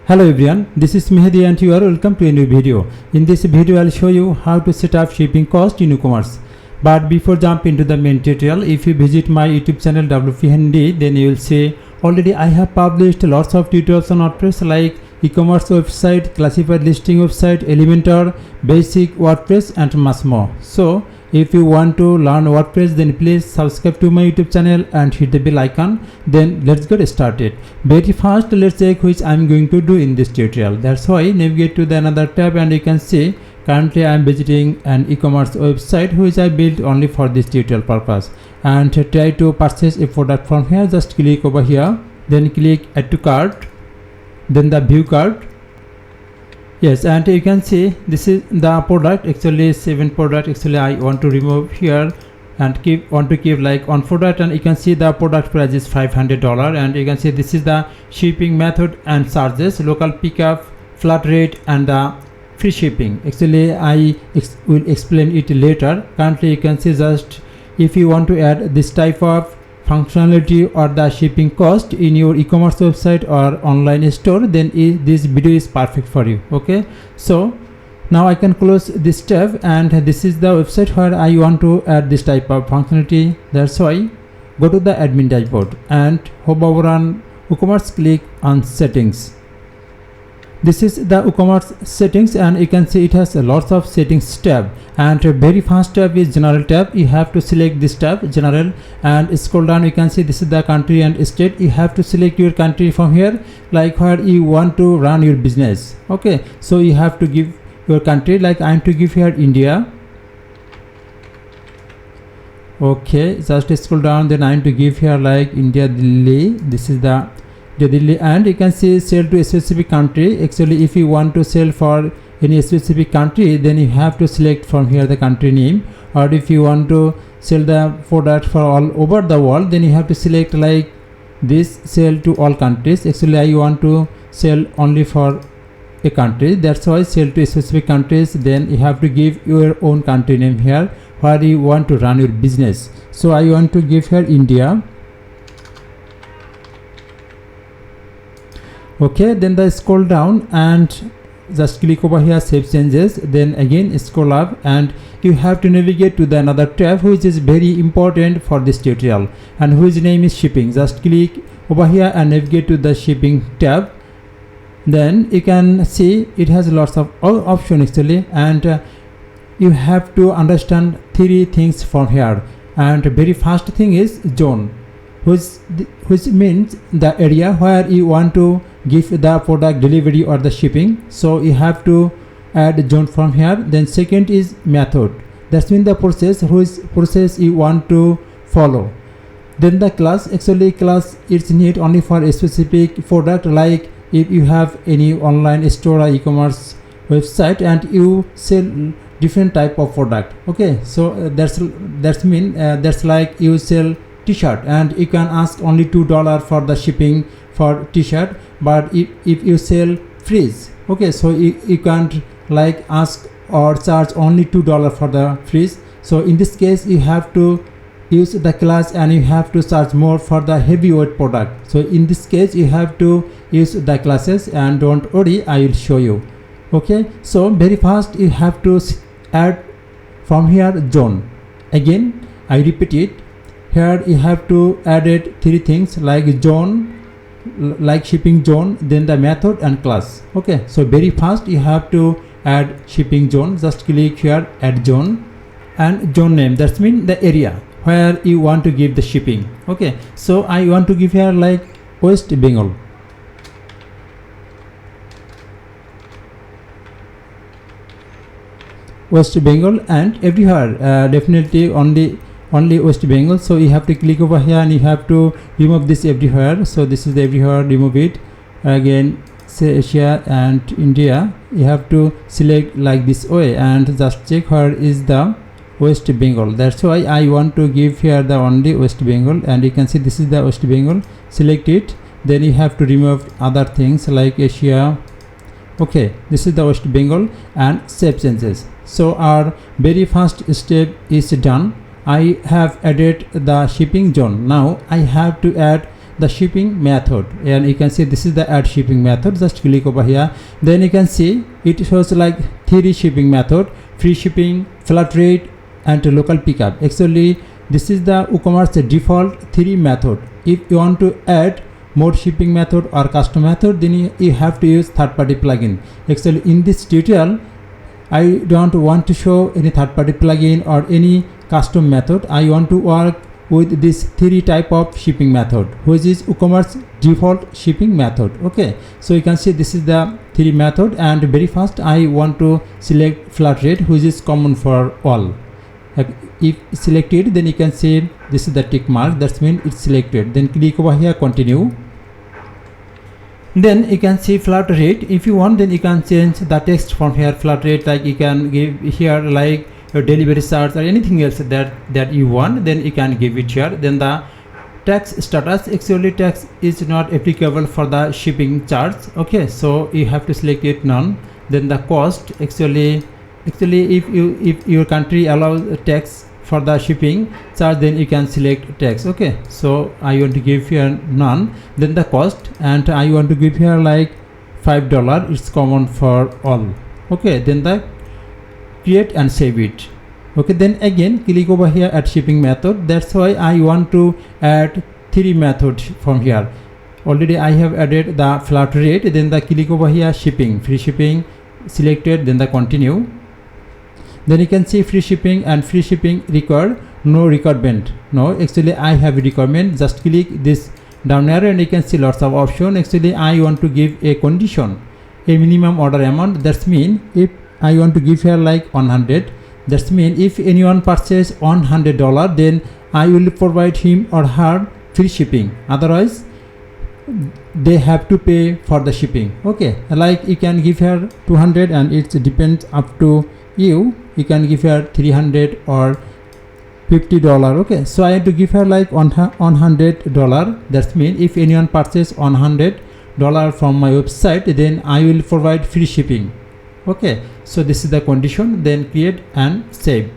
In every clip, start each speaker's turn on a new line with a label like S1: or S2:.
S1: Hello everyone, this is Mehdi and you are welcome to a new video. In this video I'll show you how to set up shipping cost in WooCommerce. But before jump into the main tutorial, if you visit my YouTube channel WP Handy, then you will see already I have published lots of tutorials on WordPress like e-commerce website, classified listing website, Elementor, basic WordPress and much more. So if you want to learn WordPress, then please subscribe to my YouTube channel and hit the bell icon. Then let's get started. Very fast, let's check which I'm going to do in this tutorial. That's why navigate to the another tab and you can see currently I'm visiting an e-commerce website which I built only for this tutorial purpose. And try to purchase a product from here. Just click over here, then click add to cart, then the view cart. Yes, and you can see this is the product, actually 7 product. Actually I want to remove here and want to keep like one product, and you can see the product price is $500, and you can see this is the shipping method and charges, local pickup, flat rate and the free shipping. Actually I will explain it later. Currently you can see just if you want to add this type of functionality or the shipping cost in your e-commerce website or online store, then this video is perfect for you. Okay, so now I can close this tab, and this is the website where I want to add this type of functionality. That's why go to the admin dashboard and hover over on WooCommerce, click on settings. This is the WooCommerce settings, and you can see it has lots of settings tab, and very first tab is general tab. You have to select this tab, general, and scroll down. You can see this is the country and state. You have to select your country from here, like where you want to run your business. Okay, so you have to give your country, like I am to give here India. Okay, just scroll down, then I am to give here like India, Delhi. This is the Delhi, and you can see sell to a specific country. Actually if you want to sell for any specific country, then you have to select from here the country name, or if you want to sell the product for all over the world, then you have to select like this, sell to all countries. Actually I want to sell only for a country, that's why sell to specific countries. Then you have to give your own country name here where you want to run your business. So I want to give here India. Okay, then the scroll down and just click over here save changes, then again scroll up, and you have to navigate to the another tab which is very important for this tutorial, and whose name is shipping. Just click over here and navigate to the shipping tab. Then you can see it has lots of options actually, and you have to understand 3 things from here. And very first thing is zone, which means the area where you want to give the product delivery or the shipping. So you have to add zone from here. Then second is method, that's mean the process, which process you want to follow. Then the class, actually class is need only for a specific product, like if you have any online store or e-commerce website and you sell different type of product. Okay, so that's like you sell t-shirt and you can ask only $2 for the shipping for t-shirt, but if you sell fridge, okay, so you can't like ask or charge only $2 for the fridge. So in this case you have to use the class and you have to charge more for the heavyweight product. So in this case you have to use the classes, and don't worry, I will show you. Okay, so very fast you have to add from here zone. Again I repeat it, here you have to add it 3 things like zone, like shipping zone, then the method and class. Okay, so very fast you have to add shipping zone. Just click here add zone, and zone name, that's mean the area where you want to give the shipping. Okay, so I want to give here like West Bengal. West Bengal, and everywhere definitely only West Bengal. So you have to click over here and you have to remove this everywhere. So this is the everywhere, remove it. Again say Asia and India, you have to select like this way and just check where is the West Bengal. That's why I want to give here the only West Bengal, and you can see this is the West Bengal. Select it, then you have to remove other things like Asia. Okay, this is the West Bengal, and save changes. So our very first step is done. I have added the shipping zone. Now I have to add the shipping method, and you can see this is the add shipping method. Just click over here, then you can see it shows like 3 shipping method: free shipping, flat rate, and local pickup. Actually this is the WooCommerce default 3 method. If you want to add more shipping method or custom method, then you have to use third-party plugin. Actually in this tutorial I don't want to show any third-party plugin or any custom method. I want to work with this 3 type of shipping method, which is WooCommerce default shipping method. Okay, so you can see this is the 3 method, and very first I want to select flat rate, which is common for all. If selected, then you can see this is the tick mark, that means it's selected. Then click over here, continue. Then you can see flat rate. If you want, then you can change the text from here, flat rate, like you can give here like your delivery charge or anything else that you want, then you can give it here. Then the tax status, actually tax is not applicable for the shipping charge. Okay, so you have to select it none. Then the cost, actually if your country allows tax for the shipping charge, then you can select tax. Okay, so I want to give here none. Then the cost, and I want to give here like $5, it's common for all. Okay, then the create and save it. Okay, then again click over here at shipping method. That's why I want to add 3 methods from here. Already I have added the flat rate. Then the click over here, shipping, free shipping, selected, then the continue. Then you can see free shipping, and free shipping required, no requirement. No, actually I have a requirement. Just click this down arrow and you can see lots of options. Actually I want to give a condition, a minimum order amount. That's mean if I want to give here like 100, that's mean if anyone purchase $100, then I will provide him or her free shipping. Otherwise they have to pay for the shipping. Okay, like you can give here 200, and it depends up to you. You can give her 300 or $50. Okay, so I have to give her like $100. That means if anyone purchase $100 from my website, then I will provide free shipping. Okay, so this is the condition. Then create and save.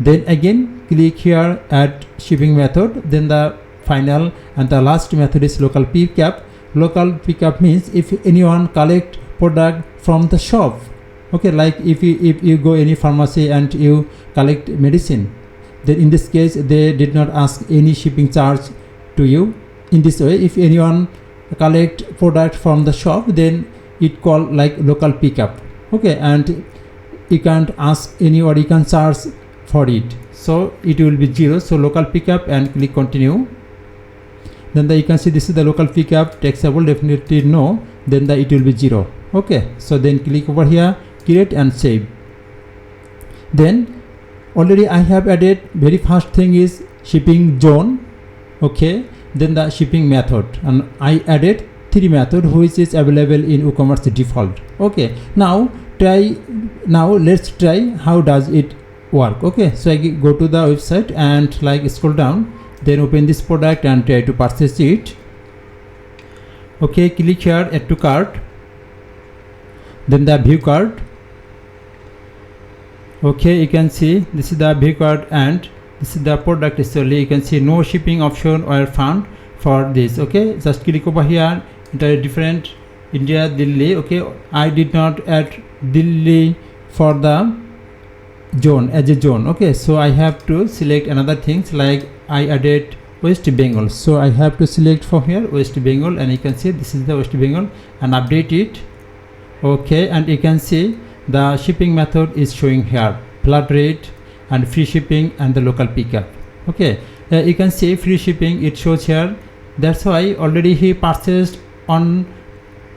S1: Then again click here add shipping method. Then the final and the last method is local pickup. Local pickup means if anyone collect product from the shop. Okay, like if you go any pharmacy and you collect medicine, then in this case they did not ask any shipping charge to you. In this way, if anyone collect product from the shop, then it called like local pickup. Okay, and you can't ask any or you can charge for it, so it will be 0. So local pickup, and click continue. Then you can see this is the local pickup, taxable, definitely no, then it will be 0. Okay, so then click over here, create and save. Then already I have added, very first thing is shipping zone. Okay, then the shipping method, and I added 3 method which is available in WooCommerce default. Okay, now let's try how does it work. Okay, so I go to the website and like scroll down, then open this product and try to purchase it. Okay, click here add to cart, then the view cart. Okay, you can see this is the view cart and this is the product. Actually you can see no shipping option were found for this. Okay, just click over here, enter a different India, Delhi. Okay, I did not add Delhi for the zone as a zone. Okay, so I have to select another things, like I added West Bengal, so I have to select from here West Bengal, and you can see this is the West Bengal, and update it. Okay, and you can see the shipping method is showing here, flat rate and free shipping and the local pickup. Okay, you can see free shipping, it shows here. That's why already he purchased on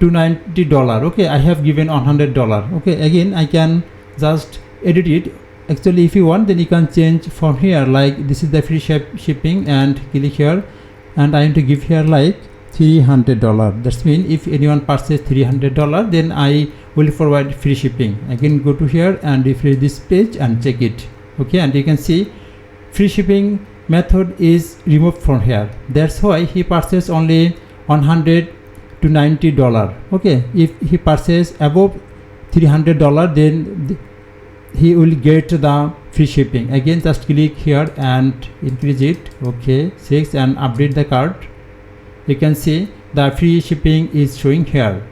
S1: $290. Okay, I have given $100. Okay, again I can just edit it. Actually if you want, then you can change from here, like this is the free shipping, and click here, and I want to give here like $300. That means if anyone purchase $300, then I will provide free shipping. Again go to here and refresh this page and check it. Okay, and you can see free shipping method is removed from here. That's why he purchased only $100 to $90. Okay, if he purchase above $300, then he will get the free shipping. Again just click here and increase it. Okay, 6, and update the cart. you can see the free shipping is showing here.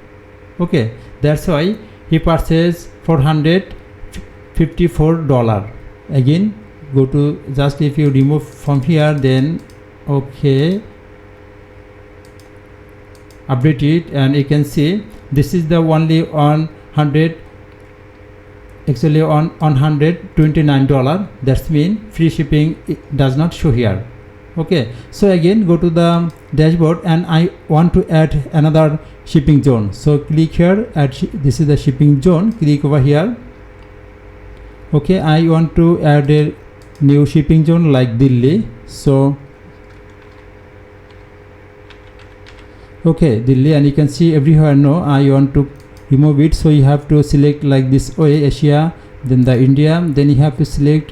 S1: Okay, that's why he purchased $454. Again go to, just if you remove from here, then okay, update it, and you can see this is the only on 100, actually on $129. That's mean free shipping does not show here. Okay, so again go to the dashboard, and I want to add another shipping zone. So click here, add this is the shipping zone, click over here. Okay, I want to add a new shipping zone like Delhi. So okay, Delhi, and you can see everywhere. No, I want to remove it, so you have to select like this way, Asia, then the India, then you have to select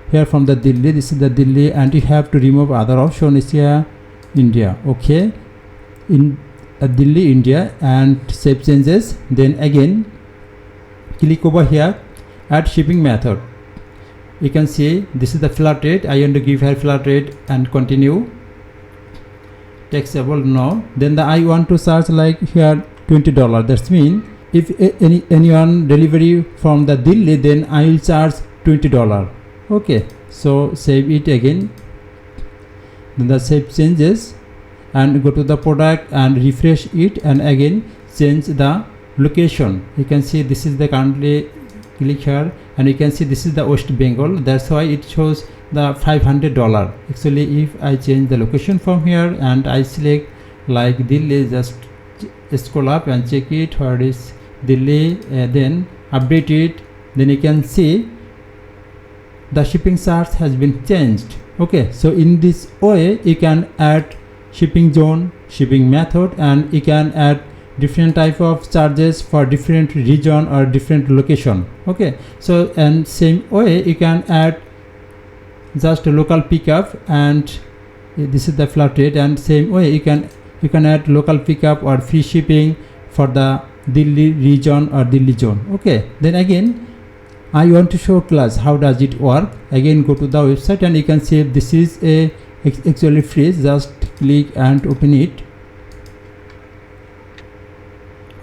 S1: here from the Delhi, this is the Delhi, and you have to remove other option, Asia, India. Okay, in Delhi, India, and save changes. Then again click over here, add shipping method. You can see this is the flat rate. I want to give here flat rate and continue. Taxable, no. Then I want to search like here $20. That's mean if anyone delivery from the Delhi, then I will charge $20. Okay, so save it again. Then the save changes, and go to the product and refresh it, and again change the location. You can see this is the currently, click here, and you can see this is the West Bengal. That's why it shows the $500. Actually, if I change the location from here and I select like Delhi, just scroll up and check it where is Delhi, then update it, then you can see the shipping charge has been changed. Okay, so in this way you can add shipping zone, shipping method, and you can add different type of charges for different region or different location. Okay, so and same way you can add just a local pickup, and this is the flat rate, and same way you can add local pickup or free shipping for the Delhi region or Delhi zone. Okay, then again I want to show class how does it work. Again go to the website, and you can see this is a actually free. Just click and open it.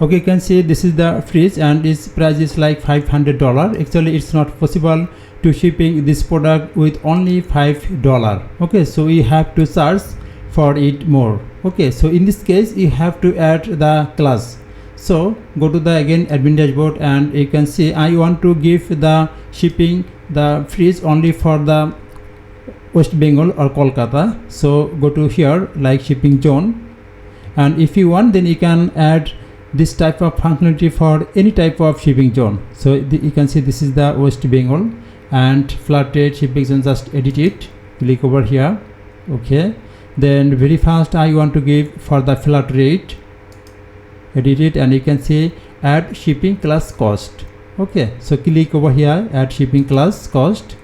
S1: Okay, you can see this is the fridge, and its price is like $500. Actually it's not possible to shipping this product with only $5. Okay, so you have to charge for it more. Okay, so in this case you have to add the class. So go to the again admin dashboard, and you can see I want to give the shipping the fridge only for the West Bengal or Kolkata. So go to here like shipping zone, and if you want, then you can add this type of functionality for any type of shipping zone. So you can see this is the West Bengal, and flat rate shipping zone, just edit it, click over here. Okay, then very fast I want to give for the flat rate, edit it, and you can see add shipping class cost. Okay, so click over here, add shipping class cost.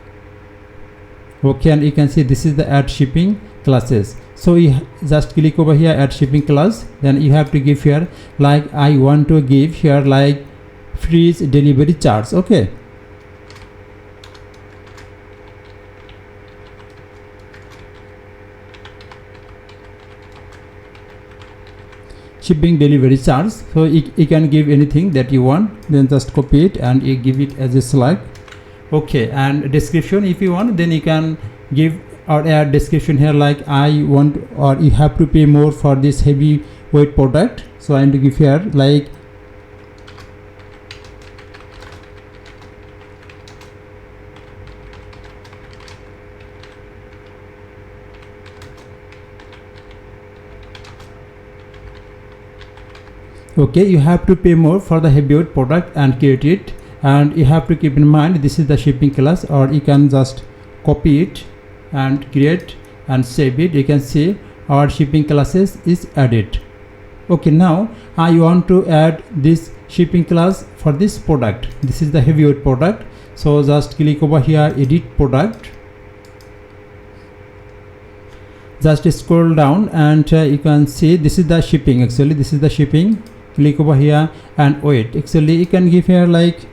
S1: Okay, and you can see this is the add shipping classes. So you just click over here, add shipping class, then you have to give here like I want to give here like free delivery charge. Okay, shipping delivery charge. So you can give anything that you want, then just copy it and you give it as a slide. Okay, and description if you want, then you can give or add description here like I want, or you have to pay more for this heavy weight product. So I am to give here like okay, you have to pay more for the heavyweight product and create it, and you have to keep in mind this is the shipping class, or you can just copy it and create and save it. You can see our shipping classes is added. Okay, now I want to add this shipping class for this product. This is the heavyweight product, so just click over here, edit product, just scroll down, and you can see this is the shipping. Actually this is the shipping. Click over here and weight. Actually you can give here like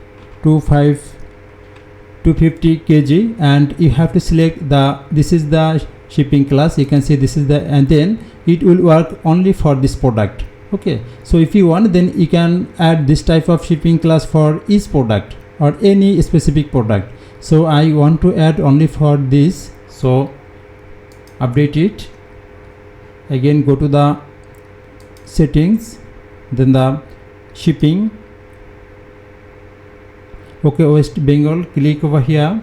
S1: 250 kg, and you have to select the this is the shipping class. You can see this is the, and then it will work only for this product. Okay, so if you want, then you can add this type of shipping class for each product or any specific product. So I want to add only for this, so update it. Again go to the settings, then the shipping. Okay, West Bengal, click over here.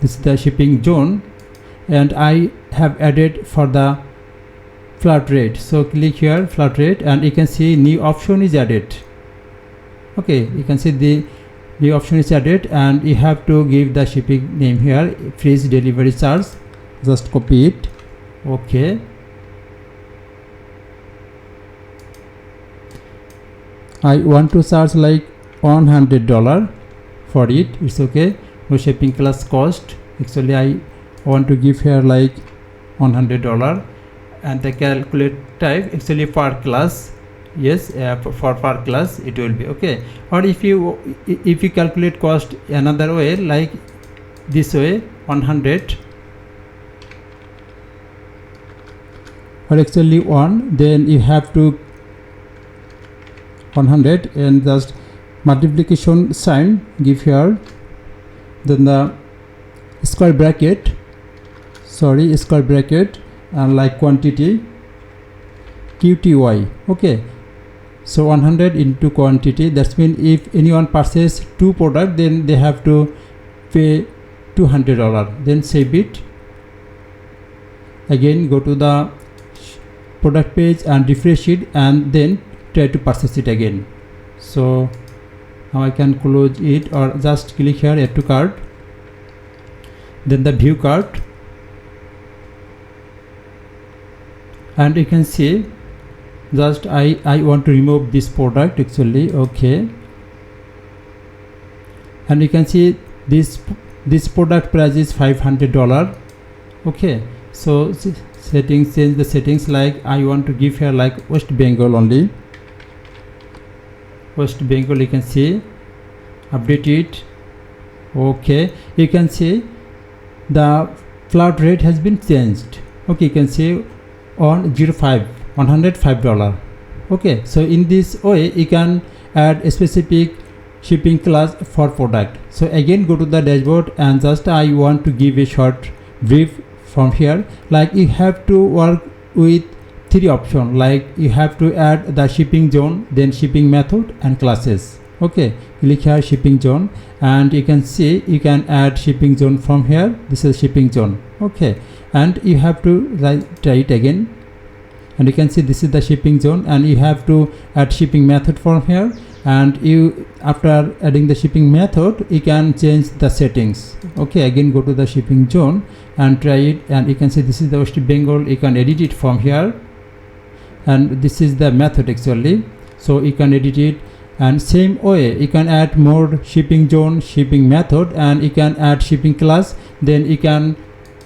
S1: This is the shipping zone, and I have added for the flat rate. So click here, flat rate, and you can see new option is added. Okay, you can see the new option is added, and you have to give the shipping name here, free delivery charge. Just copy it. Okay, I want to charge like $100 for it. It's okay. No shipping class cost. Actually I want to give here like $100, and the calculate type actually per class. Yes, for per class it will be okay. Or if you calculate cost another way, like this way, 100 or actually 1, then you have to 100 and just multiplication sign give here, then the square bracket, square bracket, and like quantity QTY. Okay, so 100 into quantity, that means if anyone purchase 2 products, then they have to pay $200. Then save it. Again go to the product page and refresh it, and then try to purchase it again. So now I can close it, or just click here, add to cart, then the view cart, and you can see just I want to remove this product actually. Okay, and you can see this product price is $500. Okay, so settings, change the settings, like I want to give here like West Bengal only. West Bengal, you can see, update it. Okay, you can see the flat rate has been changed. Okay, you can see on $105. Okay, so in this way you can add a specific shipping class for product. So again go to the dashboard, and just I want to give a short brief from here, like you have to work with 3 options, like you have to add the shipping zone, then shipping method and classes. Okay, click here shipping zone, and you can see you can add shipping zone from here. This is shipping zone. Okay, and you have to try it again, and you can see this is the shipping zone, and you have to add shipping method from here, and you, after adding the shipping method, you can change the settings. Okay, again go to the shipping zone and try it, and you can see this is the West Bengal. You can edit it from here, and this is the method actually, so you can edit it. And same way you can add more shipping zone, shipping method, and you can add shipping class, then you can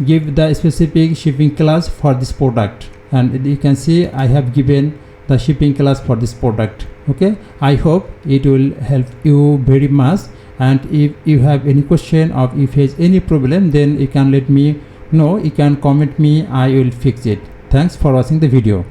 S1: give the specific shipping class for this product, and you can see I have given the shipping class for this product. Okay, I hope it will help you very much, and if you have any question or if you have any problem, then you can let me know. You can comment me, I will fix it. Thanks for watching the video.